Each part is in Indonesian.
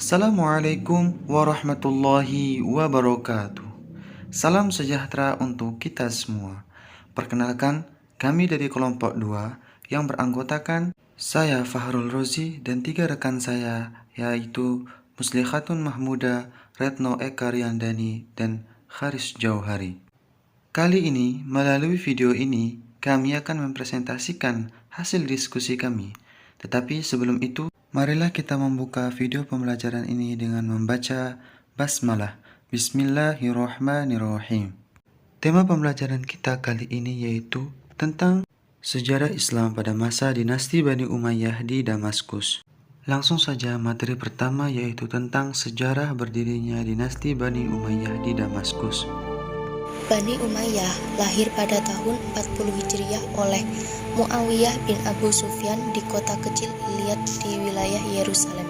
Assalamualaikum warahmatullahi wabarakatuh. Salam sejahtera untuk kita semua. Perkenalkan, kami dari kelompok 2 yang beranggotakan saya Fahrul Rozi dan 3 rekan saya, yaitu Muslihatun Mahmuda, Retno Eka Riyandani, dan Haris Jauhari. Kali ini, melalui video ini, kami akan mempresentasikan hasil diskusi kami. Tetapi sebelum itu, marilah kita membuka video pembelajaran ini dengan membaca basmalah. Bismillahirrahmanirrahim. Tema pembelajaran kita kali ini yaitu tentang sejarah Islam pada masa dinasti Bani Umayyah di Damaskus. Langsung saja materi pertama yaitu tentang sejarah berdirinya dinasti Bani Umayyah di Damaskus. Bani Umayyah lahir pada tahun 40 Hijriah oleh Muawiyah bin Abu Sufyan di kota kecil Ilyat di wilayah Yerusalem.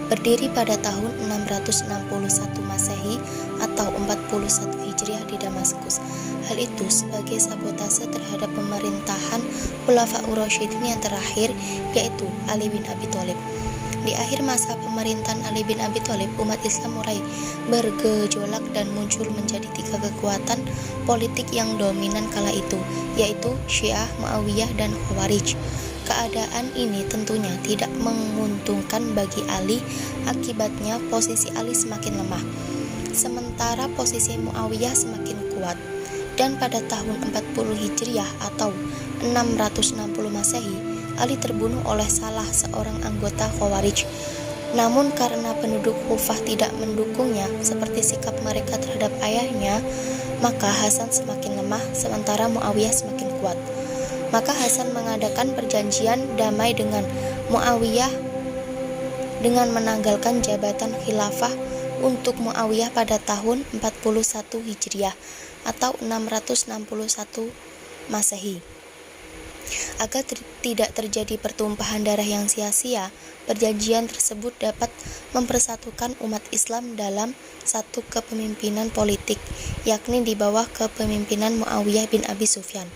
Berdiri pada tahun 661 Masehi atau 41 Hijriah di Damaskus. Hal itu sebagai sabotase terhadap pemerintahan Khulafaur Rasyidin yang terakhir, yaitu Ali bin Abi Thalib. Di akhir masa pemerintahan Ali bin Abi Thalib, umat Islam mulai bergejolak dan muncul menjadi 3 kekuatan politik yang dominan kala itu, yaitu Syiah, Muawiyah, dan Khawarij. Keadaan ini tentunya tidak menguntungkan bagi Ali, akibatnya posisi Ali semakin lemah, sementara posisi Muawiyah semakin kuat. Dan pada tahun 40 Hijriah atau 660 Masehi, Ali terbunuh oleh salah seorang anggota Khawarij. Namun karena penduduk Kufah tidak mendukungnya seperti sikap mereka terhadap ayahnya, maka Hasan semakin lemah sementara Muawiyah semakin kuat. Maka Hasan mengadakan perjanjian damai dengan Muawiyah dengan menanggalkan jabatan khilafah untuk Muawiyah pada tahun 41 Hijriah atau 661 Masehi. Agar tidak terjadi pertumpahan darah yang sia-sia, perjanjian tersebut dapat mempersatukan umat Islam dalam satu kepemimpinan politik, yakni di bawah kepemimpinan Muawiyah bin Abi Sufyan.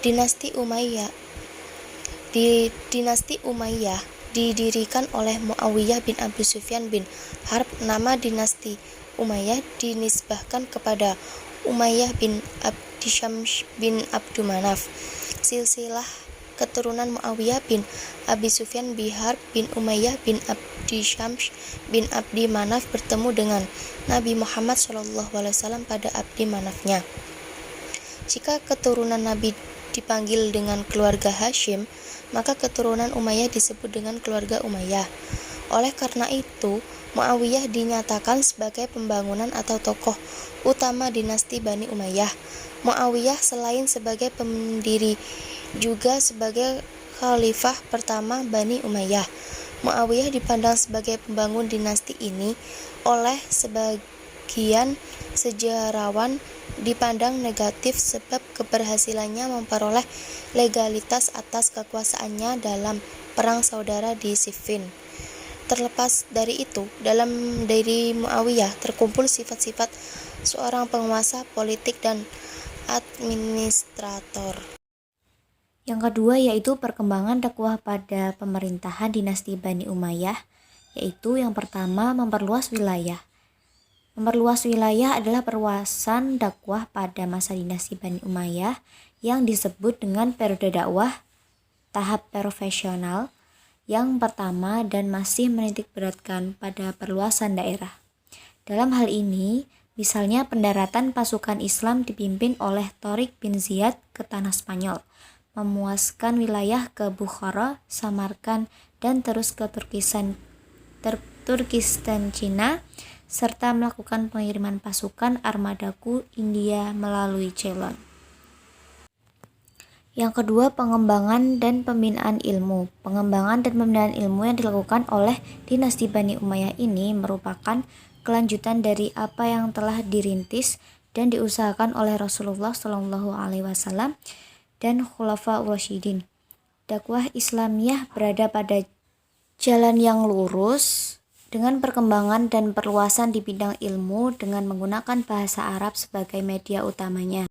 Dinasti Umayyah didirikan oleh Muawiyah bin Abi Sufyan bin Harb. Nama dinasti Umayyah dinisbahkan kepada Umayyah bin Abdi Syams bin Abdul Manaf. Silsilah keturunan Muawiyah bin Abi Sufyan bin Harb bin Umayyah bin Abdi Syams bin Abdi Manaf bertemu dengan Nabi Muhammad SAW pada Abdi Manafnya. Jika keturunan Nabi dipanggil dengan keluarga Hashim, maka keturunan Umayyah disebut dengan keluarga Umayyah. Oleh karena itu, Muawiyah dinyatakan sebagai pembangunan atau tokoh utama dinasti Bani Umayyah. Muawiyah selain sebagai pendiri juga sebagai khalifah pertama Bani Umayyah. Muawiyah dipandang sebagai pembangun dinasti ini oleh sebagian sejarawan dipandang negatif sebab keberhasilannya memperoleh legalitas atas kekuasaannya dalam perang saudara di Siffin. Terlepas dari itu, dalam diri Muawiyah terkumpul sifat-sifat seorang penguasa politik dan administrator. Yang kedua yaitu perkembangan dakwah pada pemerintahan dinasti Bani Umayyah, yaitu yang pertama memperluas wilayah. Memperluas wilayah adalah perluasan dakwah pada masa dinasti Bani Umayyah yang disebut dengan periode dakwah tahap profesional yang pertama dan masih menitik beratkan pada perluasan daerah. Dalam hal ini, misalnya pendaratan pasukan Islam dipimpin oleh Tariq bin Ziyad ke tanah Spanyol, memuaskan wilayah ke Bukhara, Samarkand, dan terus ke Turkistan Cina, serta melakukan pengiriman pasukan armadaku India melalui Ceylon. Yang kedua, pengembangan dan pembinaan ilmu. Pengembangan dan pembinaan ilmu yang dilakukan oleh dinasti Bani Umayyah ini merupakan kelanjutan dari apa yang telah dirintis dan diusahakan oleh Rasulullah SAW dan Khulafaur Rasyidin. Dakwah Islamiyah berada pada jalan yang lurus dengan perkembangan dan perluasan di bidang ilmu dengan menggunakan bahasa Arab sebagai media utamanya.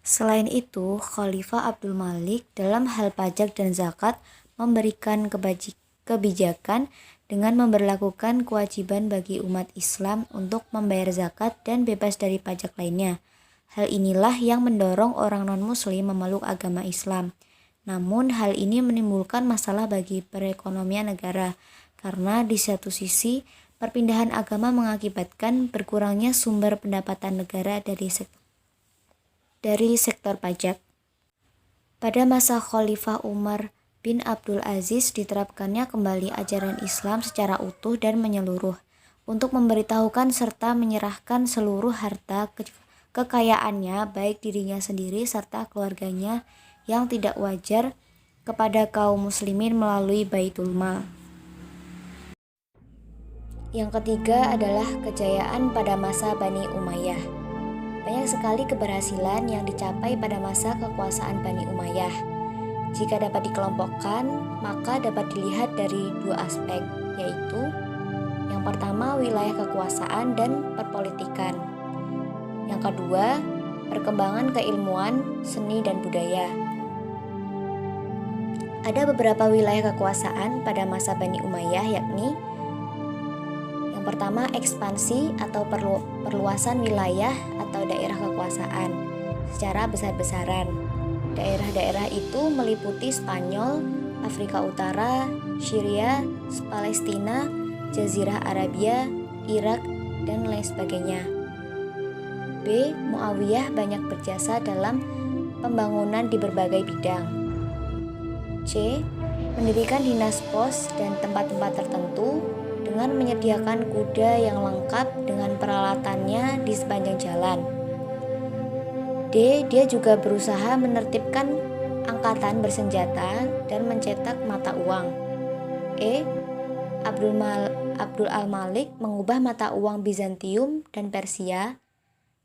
Selain itu, Khalifah Abdul Malik dalam hal pajak dan zakat memberikan kebijakan dengan memberlakukan kewajiban bagi umat Islam untuk membayar zakat dan bebas dari pajak lainnya. Hal inilah yang mendorong orang non-muslim memeluk agama Islam. Namun hal ini menimbulkan masalah bagi perekonomian negara, karena di satu sisi perpindahan agama mengakibatkan berkurangnya sumber pendapatan negara dari sektor pajak. Pada masa Khalifah Umar bin Abdul Aziz diterapkannya kembali ajaran Islam secara utuh dan menyeluruh untuk memberitahukan serta menyerahkan seluruh harta kekayaannya baik dirinya sendiri serta keluarganya yang tidak wajar kepada kaum muslimin melalui Baitul Mal. Yang ketiga adalah kejayaan pada masa Bani Umayyah. Banyak sekali keberhasilan yang dicapai pada masa kekuasaan Bani Umayyah. Jika dapat dikelompokkan, maka dapat dilihat dari dua aspek, yaitu yang pertama wilayah kekuasaan dan perpolitikan. Yang kedua, perkembangan keilmuan, seni, dan budaya. Ada beberapa wilayah kekuasaan pada masa Bani Umayyah, yakni yang pertama ekspansi atau perluasan wilayah atau daerah kekuasaan secara besar-besaran. Daerah-daerah itu meliputi Spanyol, Afrika Utara, Syria, Palestina, Jazirah Arabia, Irak, dan lain sebagainya. B. Muawiyah banyak berjasa dalam pembangunan di berbagai bidang. C. Mendirikan dinas pos dan tempat-tempat tertentu dengan menyediakan kuda yang lengkap dengan peralatannya di sepanjang jalan. D. Dia juga berusaha menertibkan angkatan bersenjata dan mencetak mata uang. E. Abdul al-Malik mengubah mata uang Bizantium dan Persia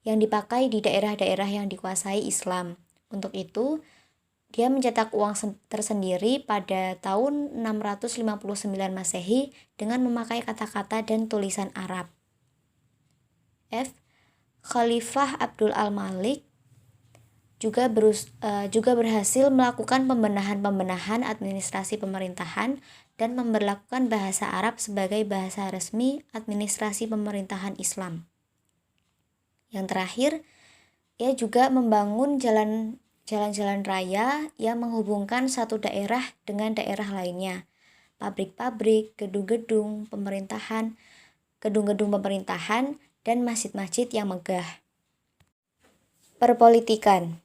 yang dipakai di daerah-daerah yang dikuasai Islam. Untuk itu, dia mencetak uang tersendiri pada tahun 659 Masehi dengan memakai kata-kata dan tulisan Arab. F. Khalifah Abdul al-Malik juga berhasil melakukan pembenahan administrasi pemerintahan dan memberlakukan bahasa Arab sebagai bahasa resmi administrasi pemerintahan Islam. Yang terakhir, ia juga membangun jalan-jalan raya yang menghubungkan satu daerah dengan daerah lainnya, pabrik-pabrik, gedung-gedung pemerintahan, dan masjid-masjid yang megah. Perpolitikan.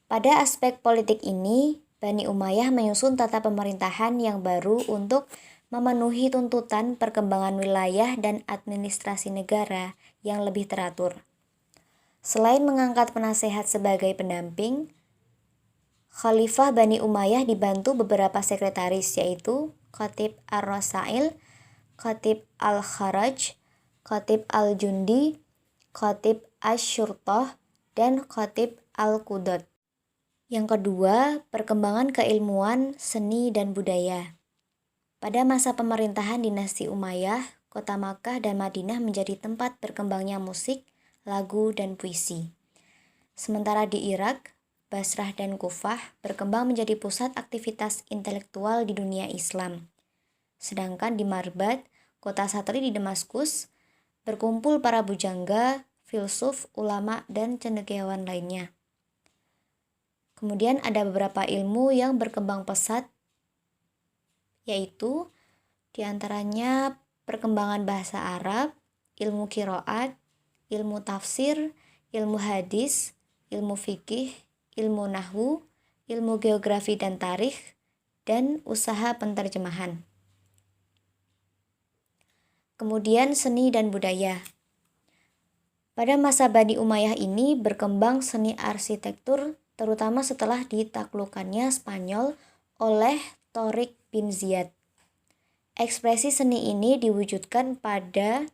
Pada aspek politik ini, Bani Umayyah menyusun tata pemerintahan yang baru untuk memenuhi tuntutan perkembangan wilayah dan administrasi negara yang lebih teratur. Selain mengangkat penasehat sebagai pendamping, Khalifah Bani Umayyah dibantu beberapa sekretaris, yaitu Khatib Ar-Rasail, Khatib Al-Kharaj, Khatib Al-Jundi, Khatib Asy-Syurtah, dan Khatib Al-Qudot. Yang kedua, perkembangan keilmuan, seni, dan budaya. Pada masa pemerintahan dinasti Umayyah, kota Makkah dan Madinah menjadi tempat berkembangnya musik, lagu, dan puisi. Sementara di Irak, Basrah dan Kufah berkembang menjadi pusat aktivitas intelektual di dunia Islam. Sedangkan di Marbad, kota satelit di Damaskus, berkumpul para bujangga, filsuf, ulama, dan cendekiawan lainnya. Kemudian ada beberapa ilmu yang berkembang pesat, yaitu diantaranya perkembangan bahasa Arab, ilmu qiraat, ilmu tafsir, ilmu hadis, ilmu fikih, ilmu nahwu, ilmu geografi dan tarikh, dan usaha penterjemahan. Kemudian seni dan budaya. Pada masa Bani Umayyah ini berkembang seni arsitektur terutama setelah ditaklukkannya Spanyol oleh Torik bin Ziyad. Ekspresi seni ini diwujudkan pada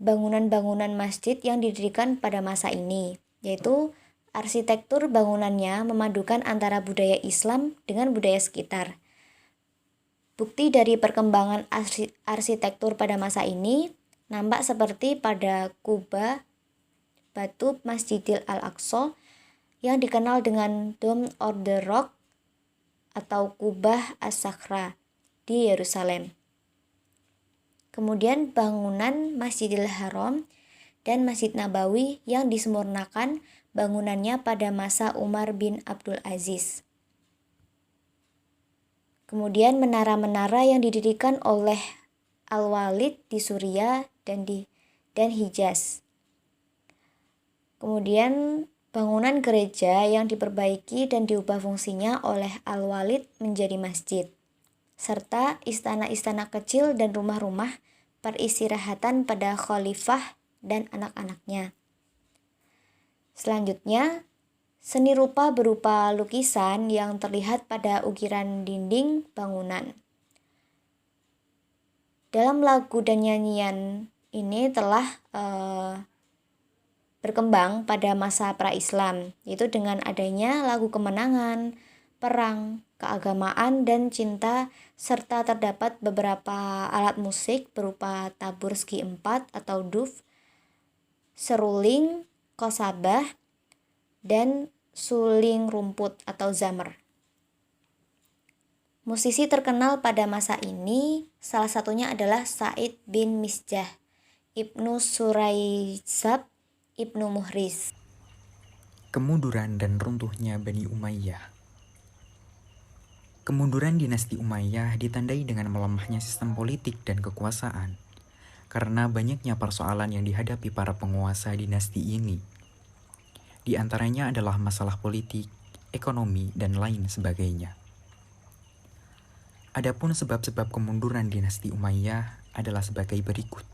bangunan-bangunan masjid yang didirikan pada masa ini, yaitu arsitektur bangunannya memadukan antara budaya Islam dengan budaya sekitar. Bukti dari perkembangan arsitektur pada masa ini nampak seperti pada kubah batu Masjidil Al-Aqsa yang dikenal dengan Dome of the Rock atau Kubah As-Sakhra di Yerusalem. kemudian bangunan Masjidil Haram dan Masjid Nabawi yang disempurnakan bangunannya pada masa Umar bin Abdul Aziz. Kemudian menara-menara yang didirikan oleh Al-Walid di Suriah dan Hijaz. Kemudian bangunan gereja yang diperbaiki dan diubah fungsinya oleh Al-Walid menjadi masjid, serta istana-istana kecil dan rumah-rumah peristirahatan pada khalifah dan anak-anaknya. Selanjutnya, seni rupa berupa lukisan yang terlihat pada ukiran dinding bangunan. Dalam lagu dan nyanyian ini telah berkembang pada masa pra-Islam, yaitu dengan adanya lagu kemenangan, perang, keagamaan, dan cinta, serta terdapat beberapa alat musik berupa tabur segi empat atau duf, seruling, kosabah, dan suling rumput atau zamar. Musisi terkenal pada masa ini salah satunya adalah Sa'id bin Misjah, Ibnu Suraizab, Ibnu Muhriz. Kemunduran dan runtuhnya Bani Umayyah. Kemunduran dinasti Umayyah ditandai dengan melemahnya sistem politik dan kekuasaan karena banyaknya persoalan yang dihadapi para penguasa dinasti ini. Di antaranya adalah masalah politik, ekonomi, dan lain sebagainya. Adapun sebab-sebab kemunduran dinasti Umayyah adalah sebagai berikut.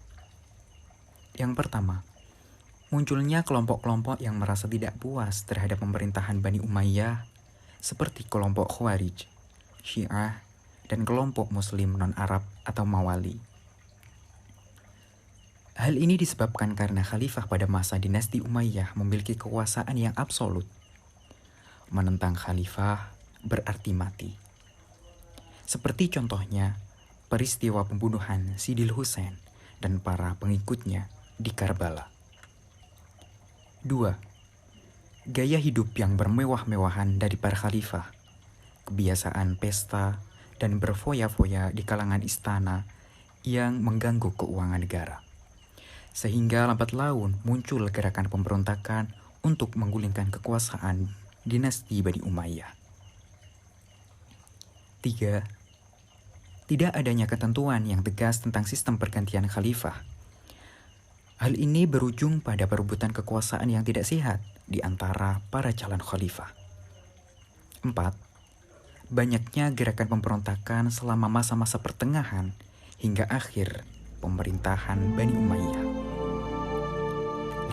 Yang pertama, munculnya kelompok-kelompok yang merasa tidak puas terhadap pemerintahan Bani Umayyah seperti kelompok Khawarij, Syiah, dan kelompok Muslim non-Arab atau Mawali. Hal ini disebabkan karena khalifah pada masa dinasti Umayyah memiliki kekuasaan yang absolut. Menentang khalifah berarti mati. Seperti contohnya peristiwa pembunuhan Sidil Husain dan para pengikutnya di Karbala. 2. Gaya hidup yang bermewah-mewahan dari para khalifah, kebiasaan pesta dan berfoya-foya di kalangan istana yang mengganggu keuangan negara. Sehingga lambat laun muncul gerakan pemberontakan untuk menggulingkan kekuasaan dinasti Bani Umayyah. 3. Tidak adanya ketentuan yang tegas tentang sistem pergantian khalifah. Hal ini berujung pada perebutan kekuasaan yang tidak sehat di antara para calon khalifah. 4. Banyaknya gerakan pemberontakan selama masa-masa pertengahan hingga akhir pemerintahan Bani Umayyah.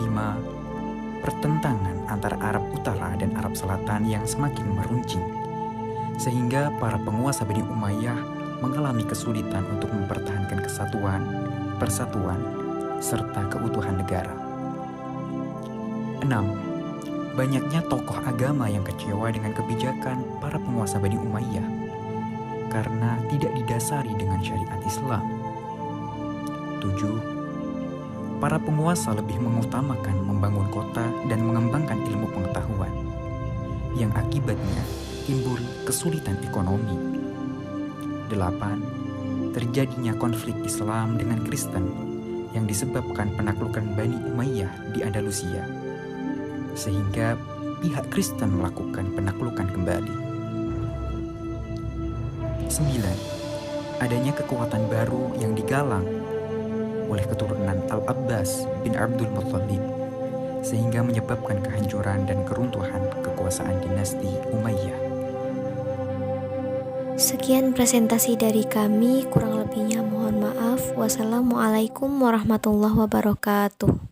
5. Pertentangan antara Arab Utara dan Arab Selatan yang semakin meruncing, sehingga para penguasa Bani Umayyah mengalami kesulitan untuk mempertahankan kesatuan, persatuan, serta keutuhan negara. 6. Banyaknya tokoh agama yang kecewa dengan kebijakan para penguasa Bani Umayyah karena tidak didasari dengan syariat Islam. 7. Para penguasa lebih mengutamakan membangun kota dan mengembangkan ilmu pengetahuan, yang akibatnya timbul kesulitan ekonomi. 8. Terjadinya konflik Islam dengan Kristen yang disebabkan penaklukan Bani Umayyah di Andalusia, sehingga pihak Kristen melakukan penaklukan kembali. 9. Adanya kekuatan baru yang digalang oleh keturunan Al-Abbas bin Abdul Muttalib, sehingga menyebabkan kehancuran dan keruntuhan kekuasaan dinasti Umayyah. Sekian presentasi dari kami, kurang lebihnya mohon maaf. Wassalamualaikum warahmatullahi wabarakatuh.